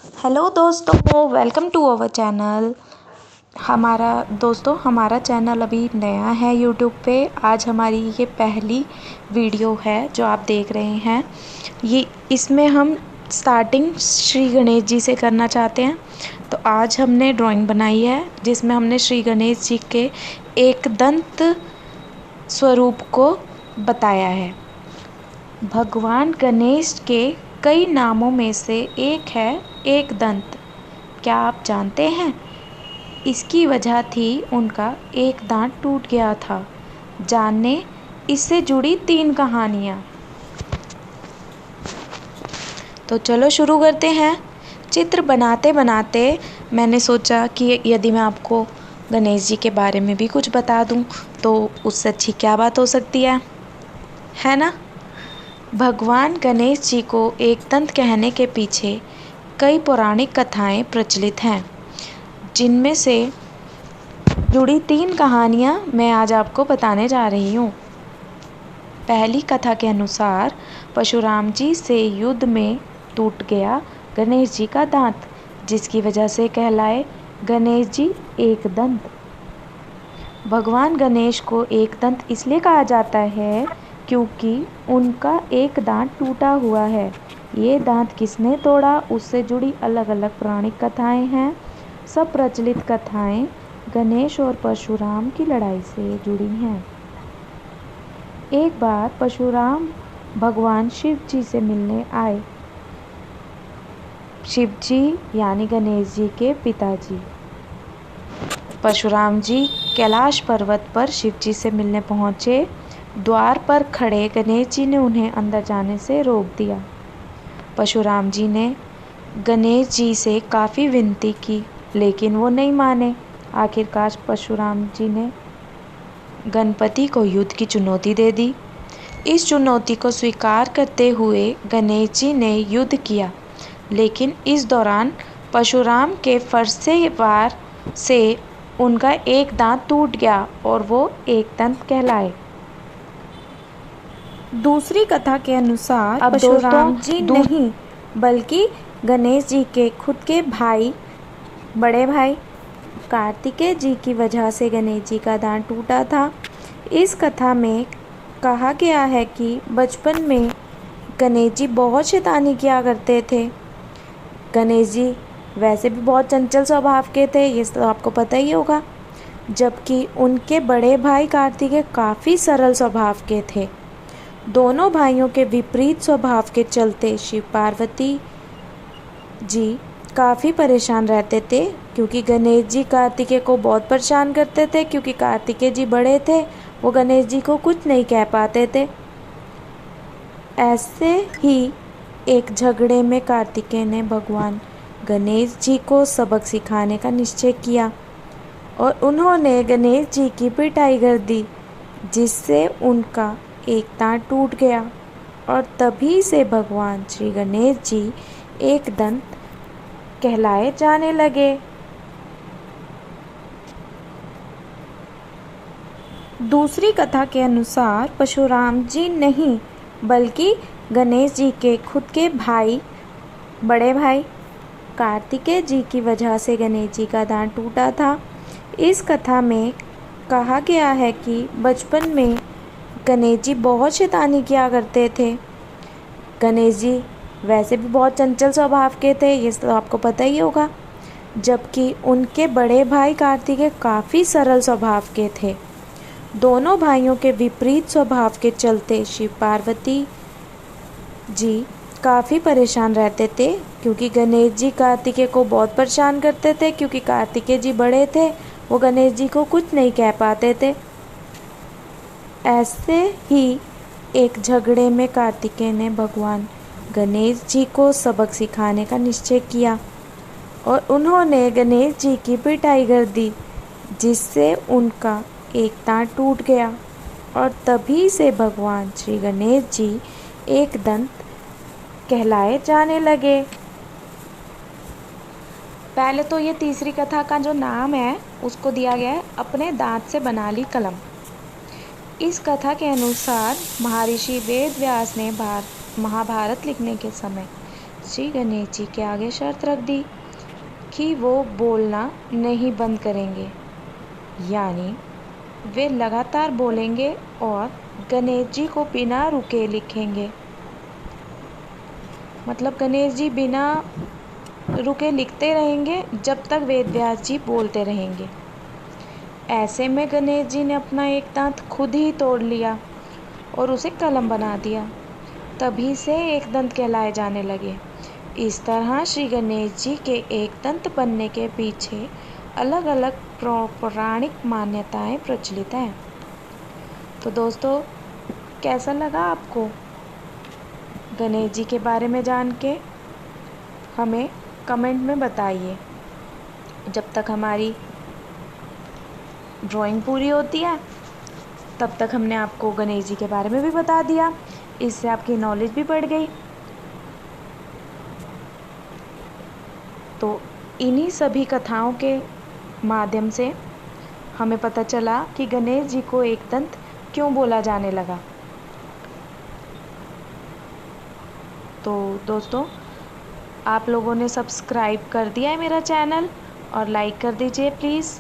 Hello दोस्तों, welcome to our channel. हमारा channel अभी नया है यूट्यूब पे। आज हमारी ये पहली वीडियो है जो आप देख रहे हैं। इसमें हम स्टार्टिंग श्री गणेश जी से करना चाहते हैं। तो आज हमने ड्राइंग बनाई है जिसमें हमने श्री गणेश जी के एक दंत स्वरूप को बताया है। भगवान गणेश के कई नामों में से एक है एक दंत। क्या आप जानते हैं? इसकी वजह थी उनका एक दांत टूट गया था। जाने इससे जुड़ी 3 कहानियाँ। तो चलो शुरू करते हैं। चित्र बनाते बनाते मैंने सोचा कि यदि मैं आपको गणेश जी के बारे में भी कुछ बता दूं तो उससे अच्छी क्या बात हो सकती है ना। भगवान गणेश जी को एक दंत कहने के पीछे कई पौराणिक कथाएं प्रचलित हैं, जिनमें से जुड़ी 3 कहानियां मैं आज आपको बताने जा रही हूँ। पहली कथा के अनुसार परशुराम जी से युद्ध में टूट गया गणेश जी का दांत, जिसकी वजह से कहलाए गणेश जी एक दंत। भगवान गणेश को एक दंत इसलिए कहा जाता है क्योंकि उनका एक दांत टूटा हुआ है। ये दांत किसने तोड़ा, उससे जुड़ी अलग अलग पौराणिक कथाएं हैं। सब प्रचलित कथाएं गणेश और परशुराम की लड़ाई से जुड़ी हैं। एक बार परशुराम भगवान शिव जी से मिलने आए। शिव जी यानी गणेश जी के पिताजी। परशुराम जी कैलाश पर्वत पर शिव जी से मिलने पहुँचे। द्वार पर खड़े गणेश जी ने उन्हें अंदर जाने से रोक दिया। परशुराम जी ने गणेश जी से काफ़ी विनती की, लेकिन वो नहीं माने। आखिरकार परशुराम जी ने गणपति को युद्ध की चुनौती दे दी। इस चुनौती को स्वीकार करते हुए गणेश जी ने युद्ध किया, लेकिन इस दौरान परशुराम के फरसे वार से उनका एक दांत टूट गया और वो एक दंत कहलाए। दूसरी कथा के अनुसार परशुराम जी नहीं बल्कि गणेश जी के खुद के भाई, बड़े भाई कार्तिकेय जी की वजह से गणेश जी का दांत टूटा था। इस कथा में कहा गया है कि बचपन में गणेश जी बहुत शैतानी किया करते थे। गणेश जी वैसे भी बहुत चंचल स्वभाव के थे, ये तो आपको पता ही होगा। जबकि उनके बड़े भाई कार्तिकेय काफ़ी सरल स्वभाव के थे। दोनों भाइयों के विपरीत स्वभाव के चलते शिव पार्वती जी काफ़ी परेशान रहते थे, क्योंकि गणेश जी कार्तिकेय को बहुत परेशान करते थे। क्योंकि कार्तिकेय जी बड़े थे, वो गणेश जी को कुछ नहीं कह पाते थे। ऐसे ही एक झगड़े में कार्तिकेय ने भगवान गणेश जी को सबक सिखाने का निश्चय किया और उन्होंने गणेश जी की पिटाई कर दी, जिससे उनका एक दांत टूट गया और तभी से भगवान श्री गणेश जी एक दंत कहलाए जाने लगे। दूसरी कथा के अनुसार परशुराम जी नहीं बल्कि गणेश जी के खुद के भाई, बड़े भाई कार्तिकेय जी की वजह से गणेश जी का दांत टूटा था। इस कथा में कहा गया है कि बचपन में गणेश जी बहुत शैतानी किया करते थे। गणेश जी वैसे भी बहुत चंचल स्वभाव के थे, ये तो आपको पता ही होगा। जबकि उनके बड़े भाई कार्तिकेय काफ़ी सरल स्वभाव के थे। दोनों भाइयों के विपरीत स्वभाव के चलते शिव पार्वती जी काफ़ी परेशान रहते थे, क्योंकि गणेश जी कार्तिकेय को बहुत परेशान करते थे। क्योंकि कार्तिकेय जी बड़े थे, वो गणेश जी को कुछ नहीं कह पाते थे। ऐसे ही एक झगड़े में कार्तिकेय ने भगवान गणेश जी को सबक सिखाने का निश्चय किया और उन्होंने गणेश जी की पिटाई कर दी, जिससे उनका एक दांत टूट गया और तभी से भगवान श्री गणेश जी एक दंत कहलाए जाने लगे। पहले तो ये तीसरी कथा का जो नाम है उसको दिया गया है अपने दांत से बना ली कलम। इस कथा के अनुसार महर्षि वेद व्यास ने महाभारत लिखने के समय श्री गणेश जी के आगे शर्त रख दी कि वो बोलना नहीं बंद करेंगे, यानी वे लगातार बोलेंगे और गणेश जी को बिना रुके लिखेंगे। मतलब गणेश जी बिना रुके लिखते रहेंगे जब तक वेद व्यास जी बोलते रहेंगे। ऐसे में गणेश जी ने अपना एक दांत खुद ही तोड़ लिया और उसे कलम बना दिया। तभी से एक दंत कहलाए जाने लगे। इस तरह श्री गणेश जी के एक दंत बनने के पीछे अलग अलग पौराणिक मान्यताएं प्रचलित हैं। तो दोस्तों, कैसा लगा आपको गणेश जी के बारे में जान के? हमें कमेंट में बताइए। जब तक हमारी ड्राइंग पूरी होती है तब तक हमने आपको गणेश जी के बारे में भी बता दिया। इससे आपकी नॉलेज भी बढ़ गई। तो इन्हीं सभी कथाओं के माध्यम से हमें पता चला कि गणेश जी को एक दंत क्यों बोला जाने लगा। तो दोस्तों, आप लोगों ने सब्सक्राइब कर दिया है मेरा चैनल और लाइक कर दीजिए प्लीज़।